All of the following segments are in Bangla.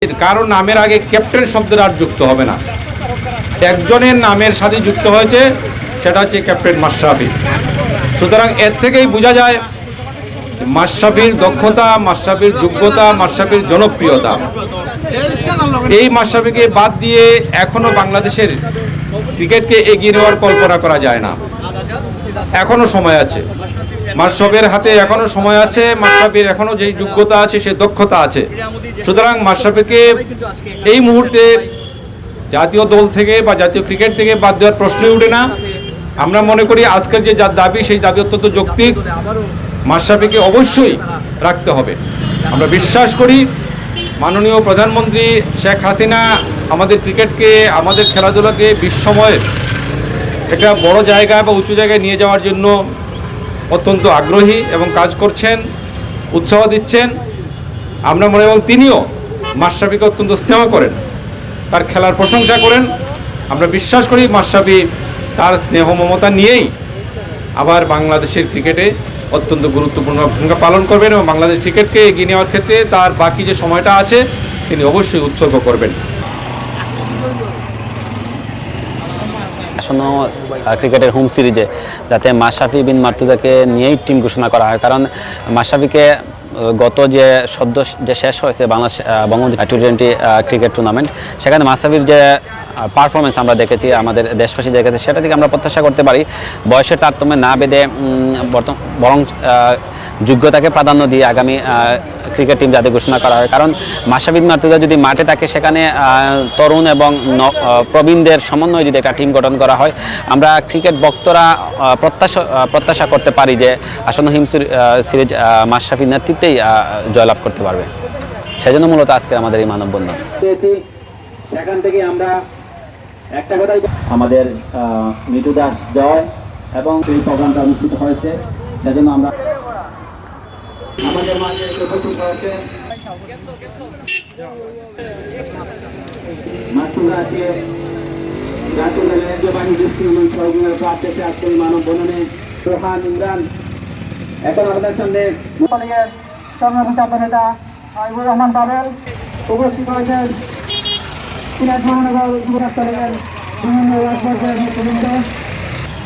কারণ নামের আগে ক্যাপ্টেন শব্দটা আর যুক্ত হবে না, একজনের নামের সাথে যুক্ত হয়েছে, সেটা হচ্ছে ক্যাপ্টেন মাশরাফি। সুতরাং এর থেকেই বোঝা যায় মাশরাফির দক্ষতা, মাশরাফির যোগ্যতা, মাশরাফির জনপ্রিয়তা। এই মাশরাফিকে বাদ দিয়ে এখনো বাংলাদেশের ক্রিকেটকে এগিয়ে নেওয়ার কল্পনা করা যায় না। এখনো সময় আছে, মাশরাফির হাতে এখনো সময় আছে, মাশরাফির এখনো যে যোগ্যতা আছে, সে দক্ষতা আছে। সুতরাং মাশরাফিকে এই মুহূর্তে জাতীয় দল থেকে বা জাতীয় ক্রিকেট থেকে বাদ দেওয়ার প্রশ্নই ওঠে না। আমরা মনে করি আজকের যে দাবি, সেই দাবি অত্যন্ত যৌক্তিক। মাশরাফিকে অবশ্যই রাখতে হবে। আমরা বিশ্বাস করি মাননীয় প্রধানমন্ত্রী শেখ হাসিনা আমাদের ক্রিকেটকে, আমাদের খেলাধুলাকে বিশ্বময়ের একটা বড় জায়গা বা উঁচু জায়গায় নিয়ে যাওয়ার জন্য অত্যন্ত আগ্রহী এবং কাজ করছেন, উৎসাহ দিচ্ছেন। আমরা মনে এবং তিনিও মাশরাফিকে অত্যন্ত স্নেহ করেন, তার খেলার প্রশংসা করেন। আমরা বিশ্বাস করি মাশরাফি তার স্নেহ মমতা নিয়েই আবার বাংলাদেশের ক্রিকেটে অত্যন্ত গুরুত্বপূর্ণ ভূমিকা পালন করবেন এবং বাংলাদেশ ক্রিকেটকে এগিয়ে নেওয়ার ক্ষেত্রে তার বাকি যে সময়টা আছে তিনি অবশ্যই উৎসর্গ করবেন। আসন্ন ক্রিকেটের হোম সিরিজে যাতে মাশরাফি বিন মার্তুজাকে নিয়েই টিম ঘোষণা করা হয়, কারণ মাশরাফিকে গত যে সদ্য যে শেষ হয়েছে বঙ্গবন্ধু টি20 ক্রিকেট টুর্নামেন্ট, সেখানে মাশরাফির যে পারফরমেন্স আমরা দেখেছি, আমাদের দেশবাসী দেখেছে, সেটা থেকে আমরা প্রত্যাশা করতে পারি বয়সের তারতম্যে না বেঁধে বরং যোগ্যতাকে প্রাধান্য দিয়ে আগামী ক্রিকেট টিম যাতে ঘোষণা করা হয়। কারণ মাশরাফি বিন মার্তুজা যদি মাঠে থাকে, সেখানে তরুণ এবং প্রবীণদের সমন্বয়ে যদি একটা টিম গঠন করা হয়, আমরা ক্রিকেট ভক্তরা প্রত্যাশা করতে পারি যে আসন্ন হিম সিরিজ মাশরাফির নেতৃত্বেই জয়লাভ করতে পারবে। সেজন্য মূলত আজকে আমাদের এই মানববন্ধন। সেখান থেকে আমরা একটা কথাই, আমাদের মিঠু দাস জয় এবং এই প্রোগ্রামটা অনুষ্ঠিত হয়েছে, সেজন্য আমরা আমাদের মাঝে উপস্থিত হয়েছে মাতৃভাষী জাতীয় ন্যায্য বাহিনী দৃষ্টির সহযোগিতার প্রাপ্তেছে আজকের মানববন্ধনে সোহান ইমরান। এখন আমাদের সামনে সংগ্রামী নেতা হাবিবুর রহমান বাবেল উপস্থিত হয়েছেন।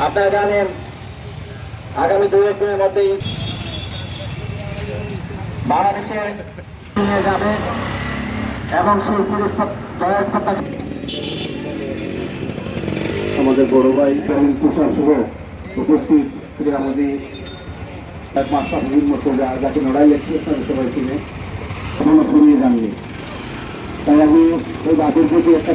আপনারা জানেন আগামী 2-1 দিনের মধ্যেই বাংলাদেশের নিয়ে যাবে এবং সেই সিরিজ জয়ের প্রত্যাশা। আমাদের বড় ভাই তুষার শুভ উপস্থিত ক্রীড়ামন্ত্রী মাশরাফি বিন মার্তুজা, যাকে লড়াই এক্সপ্রেস সবাই চিনে, এখনো শুনিয়ে জানবে। তাই আমি ওই বাদের প্রতি একটা